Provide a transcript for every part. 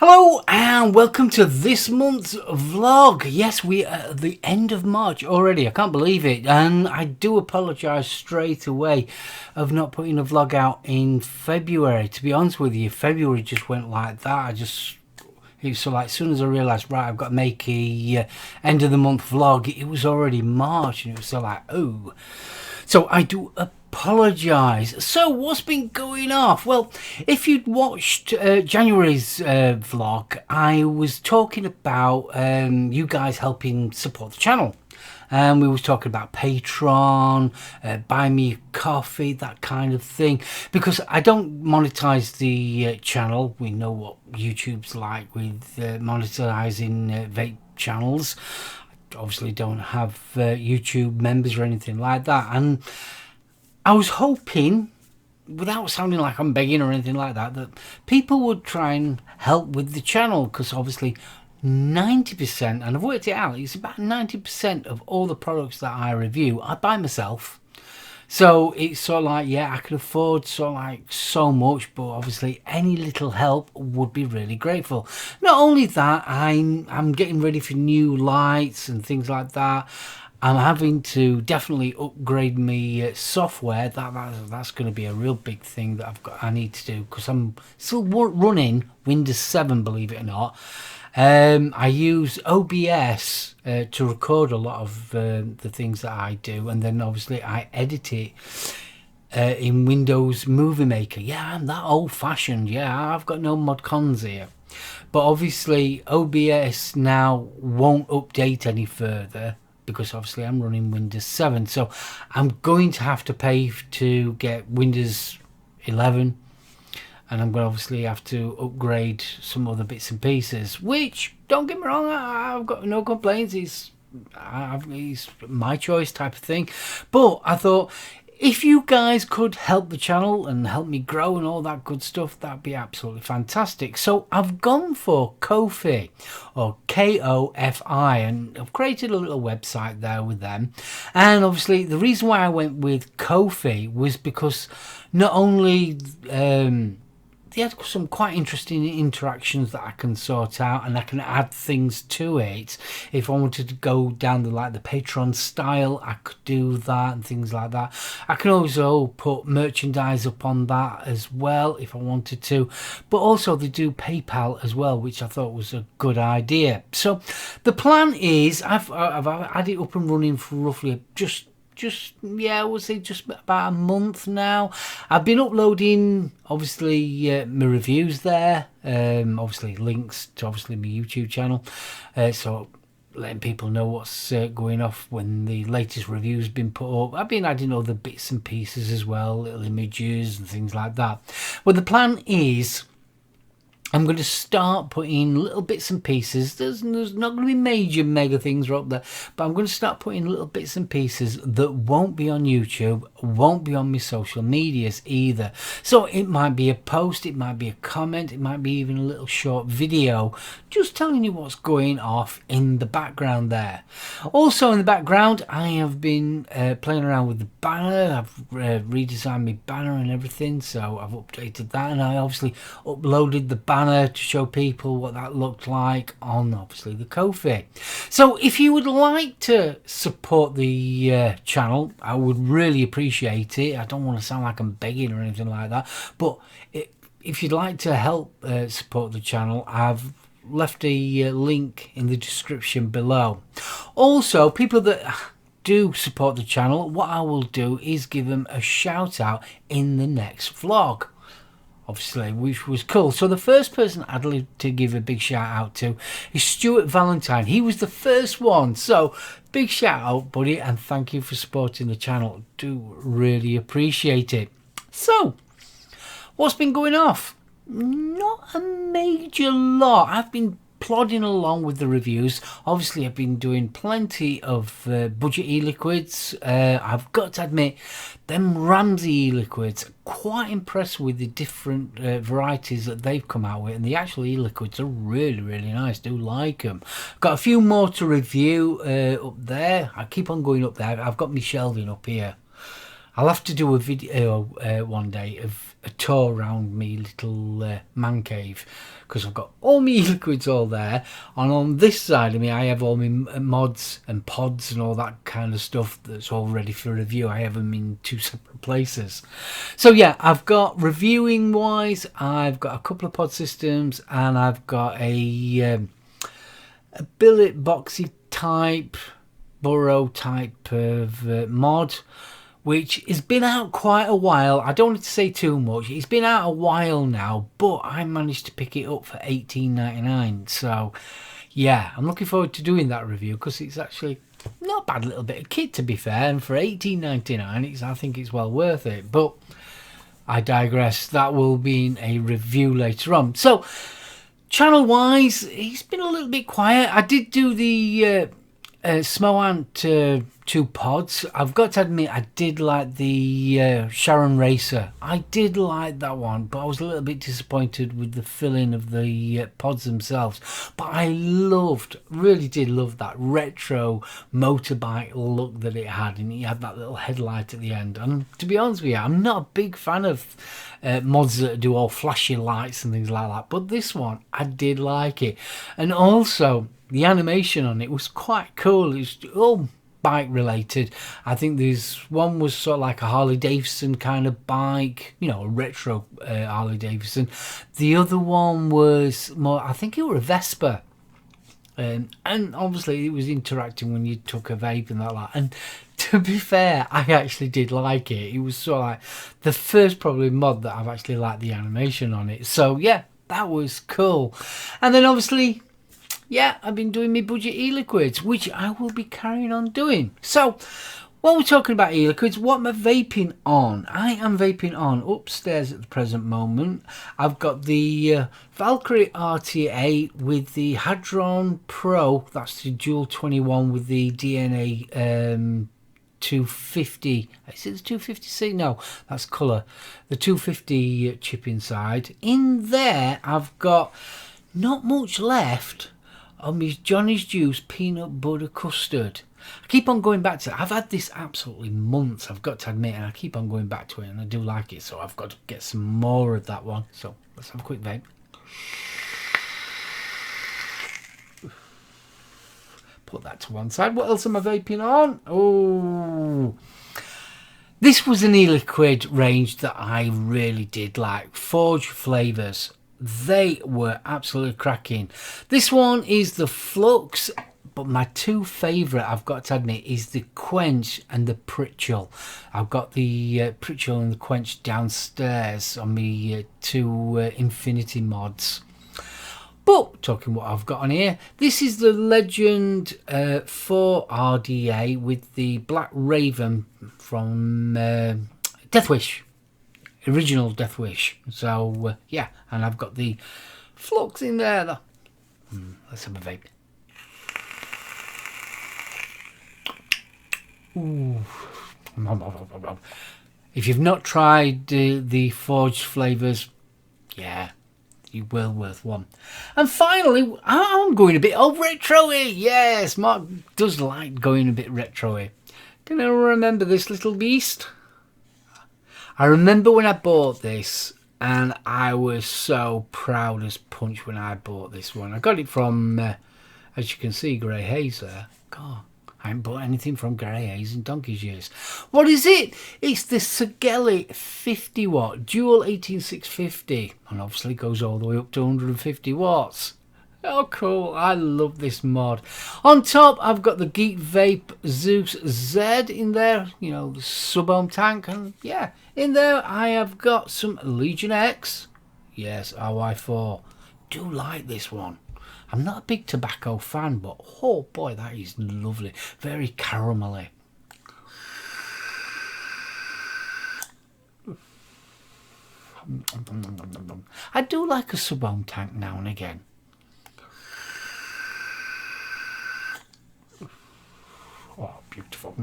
Hello and welcome to this month's vlog. Yes, we are at the end of March already. I can't believe it, and I do apologise straight away of not putting a vlog out in February. To be honest with you, February just went like that. So like as soon as I realised, right, I've got to make a end of the month vlog, it was already March, and it was so like, oh. So I do apologise. So what's been going off? Well, if you'd watched January's vlog, I was talking about you guys helping support the channel. And we was talking about Patreon, buy me a coffee, that kind of thing. Because I don't monetize the channel. We know what YouTube's like with monetizing vape channels. I obviously don't have YouTube members or anything like that. And I was hoping, without sounding like I'm begging or anything like that, that people would try and help with the channel. Because obviously 90%, and I've worked it out, it's about 90% of all the products that I review I buy myself. So it's sort of like, yeah, I can afford so much, but obviously any little help would be really grateful. Not only that, I'm getting ready for new lights and things like that. I'm having to definitely upgrade my software. That's going to be a real big thing that I need to do, because I'm still running Windows 7, believe it or not. I use OBS to record a lot of the things that I do, and then obviously I edit it in Windows Movie Maker. Yeah, I'm that old-fashioned. Yeah, I've got no mod cons here. But obviously OBS now won't update any further, because obviously I'm running Windows 7. So I'm going to have to pay to get Windows 11. And I'm going to obviously have to upgrade some other bits and pieces, which, don't get me wrong, I've got no complaints. It's my choice type of thing. But I thought, if you guys could help the channel and help me grow and all that good stuff, that'd be absolutely fantastic. So I've gone for Ko-fi, or K-O-F-I, and I've created a little website there with them. And obviously the reason why I went with Ko-fi was because not only they had some quite interesting interactions that I can sort out, and I can add things to it. If I wanted to go down the Patreon style, I could do that and things like that. I can also put merchandise up on that as well if I wanted to. But also they do PayPal as well, which I thought was a good idea. So the plan is, I've had it up and running for roughly I would say just about a month now. I've been uploading obviously my reviews there, obviously links to obviously my YouTube channel, so letting people know what's going off when the latest review's been put up. I've been adding other bits and pieces as well, little images and things like that. Well, the plan is, I'm going to start putting little bits and pieces. There's not going to be major mega things up there, but I'm going to start putting little bits and pieces that won't be on YouTube, won't be on my social medias either. So it might be a post, it might be a comment, it might be even a little short video just telling you what's going off in the background there. Also in the background, I have been playing around with the banner. I've redesigned my banner and everything, so I've updated that, and I obviously uploaded the banner to show people what that looked like on obviously the Ko-fi. So if you would like to support the channel, I would really appreciate it. I don't want to sound like I'm begging or anything like that, but if you'd like to help support the channel, I've left a link in the description below. Also, people that do support the channel, what I will do is give them a shout out in the next vlog, obviously, which was cool. So the first person I'd like to give a big shout out to is Stuart Valentine. He was the first one, so big shout out, buddy, and thank you for supporting the channel. Do really appreciate it. So what's been going off? Not a major lot. I've been plodding along with the reviews. Obviously I've been doing plenty of budget e-liquids. I've got to admit, them Ramsey e-liquids, quite impressed with the different varieties that they've come out with, and the actual e-liquids are really nice. Do like them. Got a few more to review up there. I keep on going up there. I've got my shelving up here. I'll have to do a video one day of a tour around me little man cave, because I've got all my e-liquids all there, and on this side of me I have all my mods and pods and all that kind of stuff that's all ready for review. I have them in 2 separate places. So yeah, I've got reviewing wise, I've got a couple of pod systems, and I've got a billet boxy type, burrow type of mod, which has been out quite a while. I don't want to say too much. It's been out a while now, but I managed to pick it up for $18.99. So yeah, I'm looking forward to doing that review, because it's actually not a bad little bit of kit, to be fair, and for $18.99 I think it's well worth it. But I digress. That will be in a review later on. So channel wise, it's been a little bit quiet. I did do the SoulOhm 2 pods. I've got to admit, I did like the Sharon Racer. I did like that one, but I was a little bit disappointed with the filling of the pods themselves. But I really did love that retro motorbike look that it had, and it had that little headlight at the end. And to be honest with you, I'm not a big fan of mods that do all flashy lights and things like that, but this one, I did like it. And also, the animation on it was quite cool. It's all bike related. I think there's one was sort of like a Harley Davidson kind of bike, you know, a retro Harley Davidson. The other one was more, I think it was a Vespa. And obviously it was interacting when you took a vape and that. And to be fair, I actually did like it. It was sort of like the first probably mod that I've actually liked the animation on it. So yeah, that was cool. And then obviously, yeah, I've been doing my budget e-liquids, which I will be carrying on doing. So, while we're talking about e-liquids, what am I vaping on? I am vaping on upstairs at the present moment. I've got the Valkyrie RTA with the Hadron Pro. That's the Dual 21 with the DNA 250. Is it the 250C? No, that's colour. The 250 chip inside. In there, I've got not much left on my Johnny's Juice peanut butter custard. I keep on going back to it. I've had this absolutely months, I've got to admit, and I keep on going back to it, and I do like it, so I've got to get some more of that one. So let's have a quick vape. Put that to one side. What else am I vaping on? Oh, this was an e-liquid range that I really did like. Forge flavours. They were absolutely cracking. This one is the Flux, but my 2 favourite, I've got to admit, is the Quench and the Pritchel. I've got the Pritchel and the Quench downstairs on my 2 Infinity mods. But talking what I've got on here, this is the Legend 4 RDA with the Black Raven from Death Wish. Original Death Wish. So yeah, and I've got the Flux in there. Let's have a vape. Ooh. If you've not tried the forged flavours, yeah, you will worth one. And finally, I'm going a bit retro-y. Yes, Mark does like going a bit retro-y. Can I remember this little beast? I remember when I bought this, and I was so proud as punch when I bought this one. I got it from, as you can see, Grey Haze there. God, I haven't bought anything from Grey Haze in donkey's years. What is it? It's the Segeli 50 watt dual 18650, and obviously goes all the way up to 150 watts. Oh cool, I love this mod. On top I've got the Geek Vape Zeus Z in there, you know, the SoulOhm tank, and yeah, in there I have got some Legion X. Yes, RY4. Do like this one. I'm not a big tobacco fan, but oh boy, that is lovely. Very caramelly. I do like a SoulOhm tank now and again. Oh, beautiful.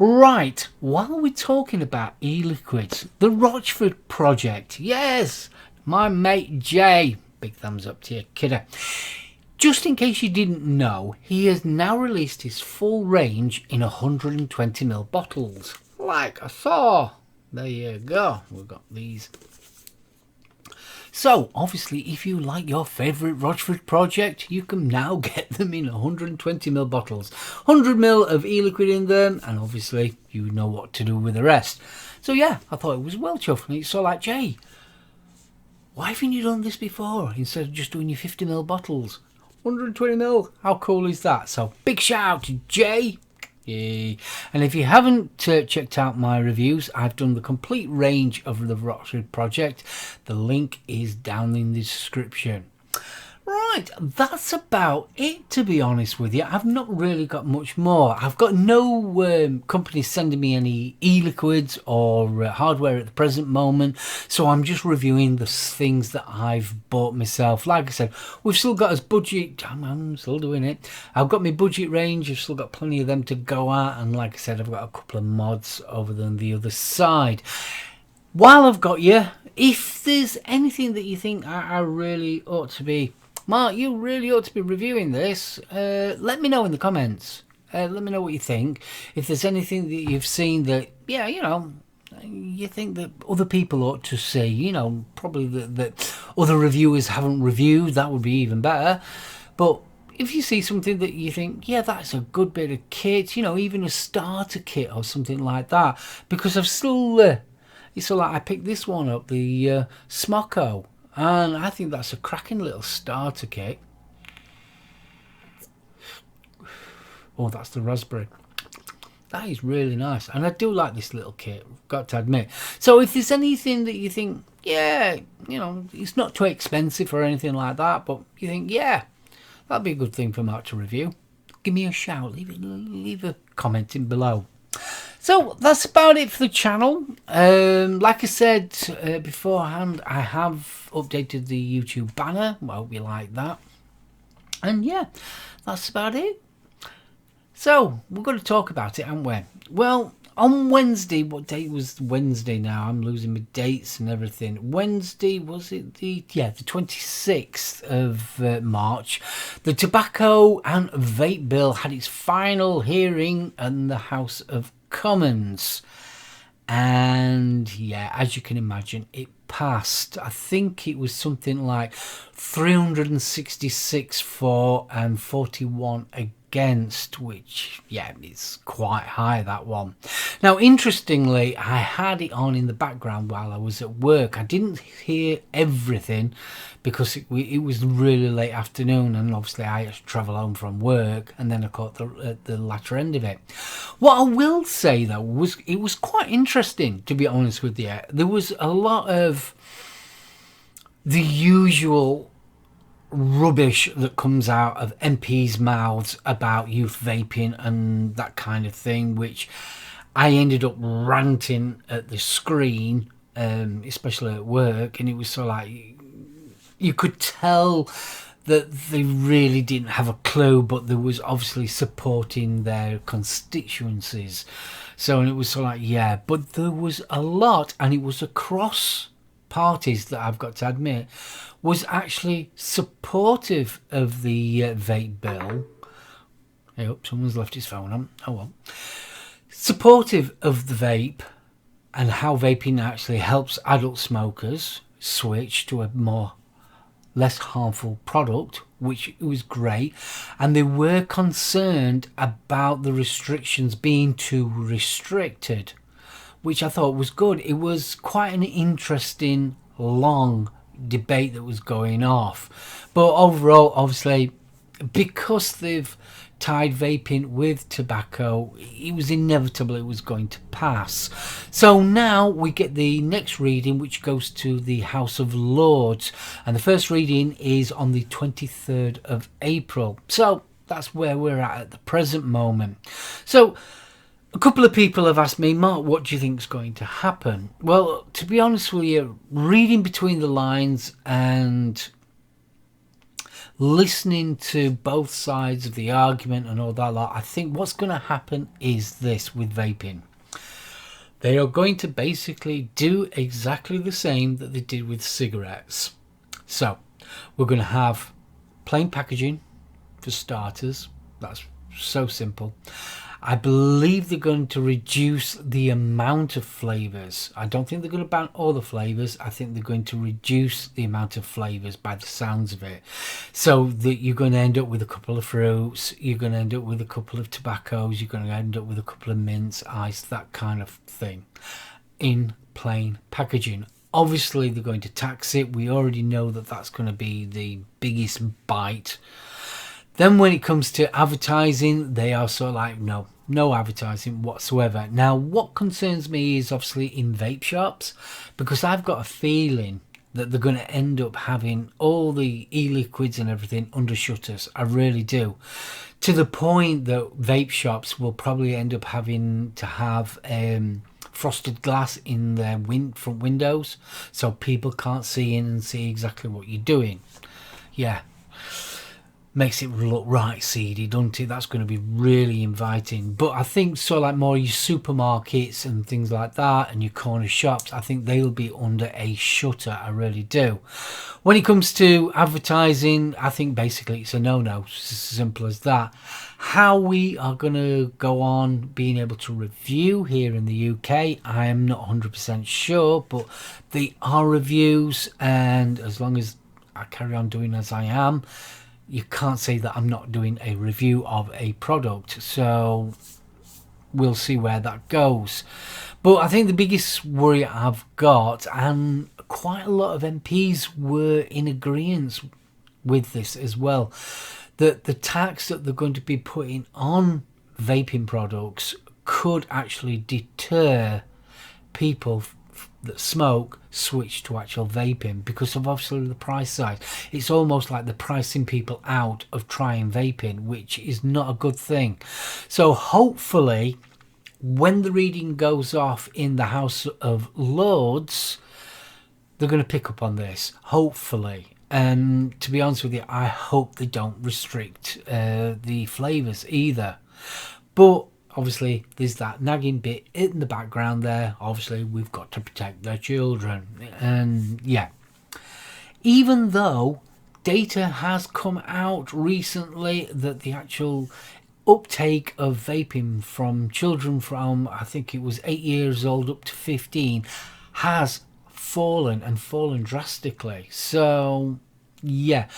Right, while we're talking about e-liquids, the Rochford project. Yes, my mate Jay. Big thumbs up to you, kidder. Just in case you didn't know, he has now released his full range in 120ml bottles. Like I saw. There you go. We've got these. So, obviously, if you like your favourite Rochford project, you can now get them in 120ml bottles. 100ml of e-liquid in them, and obviously, you know what to do with the rest. So, yeah, I thought it was well chuffed. And it's so like, Jay, why haven't you done this before instead of just doing your 50ml bottles? 120ml, how cool is that? So, big shout out to Jay. Yay. And if you haven't checked out my reviews, I've done the complete range of the Rochford project. The link is down in the description. Right, that's about it, to be honest with you. I've not really got much more. I've got no companies sending me any e-liquids or hardware at the present moment, so I'm just reviewing the things that I've bought myself. Like I said, we've still got us budget. I'm still doing it. I've got my budget range. I've still got plenty of them to go at, and like I said, I've got a couple of mods over on the other side. While I've got you, if there's anything that you think I really ought to be, Mark, you really ought to be reviewing this, let me know in the comments. Let me know what you think. If there's anything that you've seen that, yeah, you know, you think that other people ought to see, you know, probably that other reviewers haven't reviewed, that would be even better. But if you see something that you think, yeah, that's a good bit of kit, you know, even a starter kit or something like that, because I've still, it's like I picked this one up, the Smocko. And I think that's a cracking little starter kit. Oh, that's the raspberry. That is really nice. And I do like this little kit, got to admit. So if there's anything that you think, yeah, you know, it's not too expensive or anything like that, but you think, yeah, that'd be a good thing for Mark to review, give me a shout. Leave a comment in below. So that's about it for the channel. Like I said beforehand, I have updated the YouTube banner. I hope you like that. And yeah, that's about it. So we're going to talk about it, aren't we? Well, on Wednesday, what date was Wednesday now? I'm losing my dates and everything. Wednesday, was it the 26th of March. The Tobacco and Vape Bill had its final hearing in the House of Commons. And yeah, as you can imagine, it passed. I think it was something like 366 for and 41 against, which, yeah, is quite high, that one. Now, interestingly, I had it on in the background while I was at work. I didn't hear everything because it was really late afternoon, and obviously I had to travel home from work, and then I caught the latter end of it. What I will say, though, was it was quite interesting, to be honest with you. There was a lot of the usual rubbish that comes out of MPs' mouths about youth vaping and that kind of thing, which I ended up ranting at the screen, especially at work, and it was so like you could tell that they really didn't have a clue, but there was obviously supporting their constituencies. So, and it was so like, yeah, but there was a lot, and it was across parties that I've got to admit was actually supportive of the vape bill. Hey, oh, someone's left his phone on. Oh well. Supportive of the vape and how vaping actually helps adult smokers switch to a less harmful product, which was great. And they were concerned about the restrictions being too restricted, which I thought was good. It was quite an interesting, long debate that was going off. But overall, obviously, because they've tied vaping with tobacco, it was inevitable it was going to pass. So now we get the next reading, which goes to the House of Lords, and the first reading is on the 23rd of April. So that's where we're at the present moment. So a couple of people have asked me, Mark, what do you think is going to happen? Well, to be honest with you, reading between the lines and listening to both sides of the argument and all that lot, I think what's going to happen is this with vaping. They are going to basically do exactly the same that they did with cigarettes. So we're going to have plain packaging for starters. That's so simple. I believe they're going to reduce the amount of flavours. I don't think they're going to ban all the flavours. I think they're going to reduce the amount of flavours by the sounds of it. So that you're going to end up with a couple of fruits, you're going to end up with a couple of tobaccos, you're going to end up with a couple of mints, ice, that kind of thing in plain packaging. Obviously, they're going to tax it. We already know that that's going to be the biggest bite. Then when it comes to advertising, they are sort of like, no advertising whatsoever. Now, what concerns me is obviously in vape shops, because I've got a feeling that they're going to end up having all the e-liquids and everything under shutters. I really do. To the point that vape shops will probably end up having to have frosted glass in their front windows, so people can't see in and see exactly what you're doing. Yeah. Makes it look right seedy, doesn't it? That's going to be really inviting. But I think so, like more your supermarkets and things like that, and your corner shops, I think they'll be under a shutter. I really do. When it comes to advertising, I think basically it's a no-no. It's as simple as that. How we are going to go on being able to review here in the UK, I am not 100% sure, but they are reviews, and as long as I carry on doing as I am, you can't say that I'm not doing a review of a product. So we'll see where that goes. But I think the biggest worry I've got, and quite a lot of MPs were in agreement with this as well, that the tax that they're going to be putting on vaping products could actually deter people that smoke switch to actual vaping, because of obviously the price side. It's almost like they're pricing people out of trying vaping, which is not a good thing. So hopefully when the reading goes off in the House of Lords, they're going to pick up on this, hopefully. And to be honest with you, I hope they don't restrict the flavours either. But obviously, there's that nagging bit in the background there. Obviously, we've got to protect their children. And yeah, even though data has come out recently that the actual uptake of vaping from children from, I think it was 8 years old up to 15, has fallen drastically. So yeah,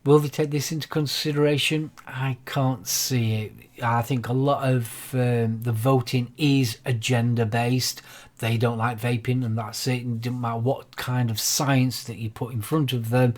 will they take this into consideration? I can't see it. I think a lot of the voting is agenda based. They don't like vaping, and that's it. It doesn't matter what kind of science that you put in front of them,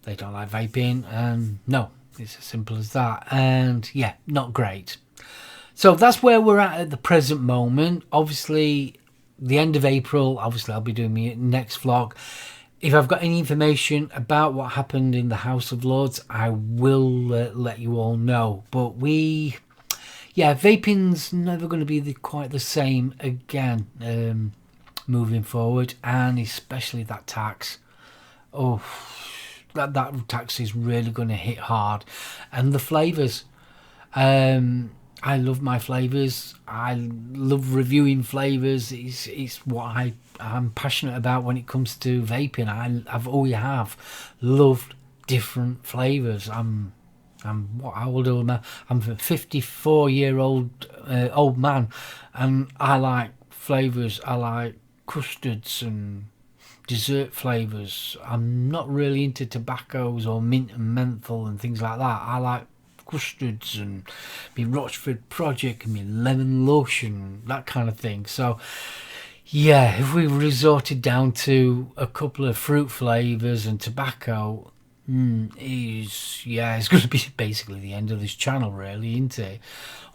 they don't like vaping. And no, it's as simple as that. And yeah, not great. So that's where we're at the present moment. Obviously, the end of April, obviously I'll be doing my next vlog. If I've got any information about what happened in the House of Lords, I will let you all know. But vaping's never going to be quite the same again moving forward, and especially that tax. Oh, that tax is really going to hit hard. And the flavours. I love my flavours. I love reviewing flavours. It's what I'm passionate about when it comes to vaping. I've always have loved different flavours. I'm how old am I? I'm a 54-year-old old man, and I like flavours. I like custards and dessert flavours. I'm not really into tobaccos or mint and menthol and things like that. I like custards and my Rochford Project and my lemon lotion, that kind of thing. So yeah, if we resorted down to a couple of fruit flavours and tobacco, it's going to be basically the end of this channel, really, isn't it?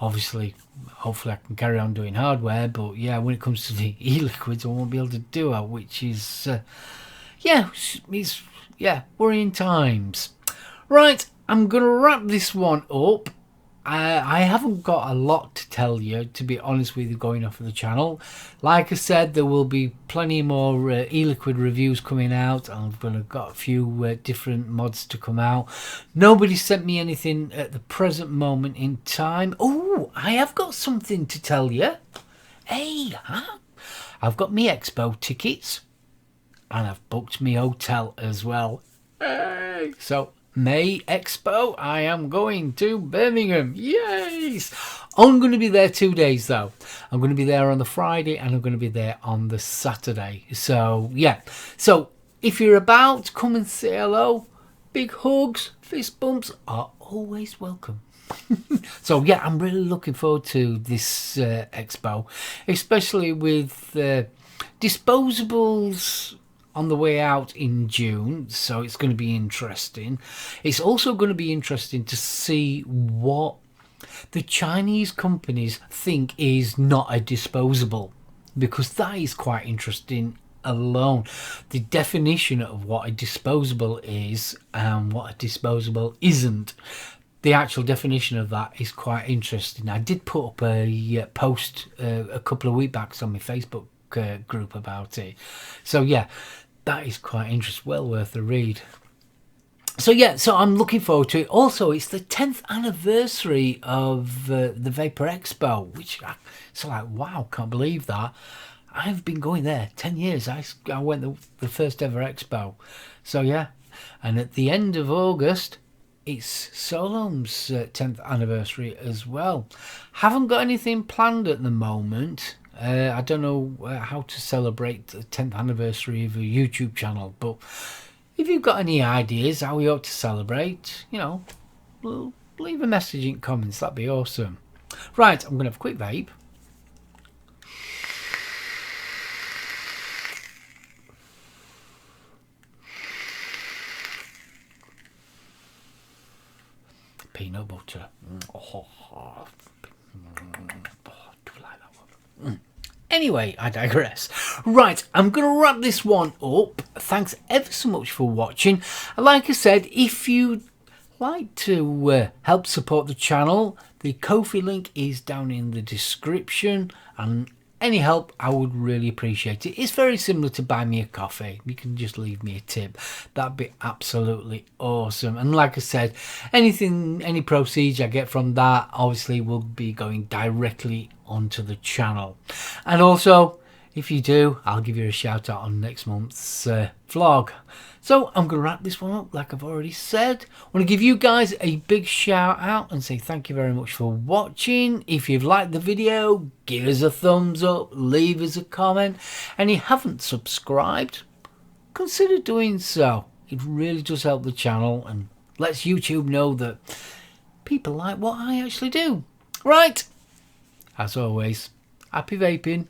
Obviously, hopefully I can carry on doing hardware, but yeah, when it comes to the e-liquids, I won't be able to do it, which is it's worrying times. Right, I'm going to wrap this one up. I haven't got a lot to tell you, to be honest with you, going off of the channel. Like I said, there will be plenty more e-liquid reviews coming out. I've got a few different mods to come out. Nobody sent me anything at the present moment in time. Oh, I have got something to tell you. Hey, I've got me expo tickets, and I've booked me hotel as well. Hey. So May Expo. I am going to Birmingham. Yes! I'm going to be there 2 days though. I'm going to be there on the Friday and I'm going to be there on the Saturday. So yeah. So if you're about, come and say hello. Big hugs, fist bumps are always welcome. So yeah, I'm really looking forward to this expo, especially with disposables on the way out in June, so it's going to be interesting. It's also going to be interesting to see what the Chinese companies think is not a disposable, because that is quite interesting alone. The definition of what a disposable is and what a disposable isn't, the actual definition of that is quite interesting. I did put up a post a couple of weeks back on my Facebook group about it. So yeah, that is quite interesting. Well worth a read. So yeah, so I'm looking forward to it. Also, it's the 10th anniversary of the Vapor Expo, which it's like, wow, can't believe that. I've been going there 10 years. I went the first ever expo. So yeah, and at the end of August, it's SoulOhm's 10th anniversary as well. Haven't got anything planned at the moment. I don't know how to celebrate the 10th anniversary of a YouTube channel, but if you've got any ideas how we ought to celebrate, you know, leave a message in comments. That'd be awesome. Right, I'm going to have a quick vape. Peanut butter. Do you like that one? Anyway, I digress. Right, I'm going to wrap this one up. Thanks ever so much for watching. Like I said, if you'd like to help support the channel, the Ko-fi link is down in the description, and any help I would really appreciate it. It's very similar to buy me a coffee. You can just leave me a tip. That'd be absolutely awesome. And like I said, any proceeds I get from that obviously will be going directly onto the channel. And also, if you do, I'll give you a shout out on next month's vlog. So I'm going to wrap this one up like I've already said. I want to give you guys a big shout out and say thank you very much for watching. If you've liked the video, give us a thumbs up, leave us a comment. And if you haven't subscribed, consider doing so. It really does help the channel and lets YouTube know that people like what I actually do. Right, as always, happy vaping.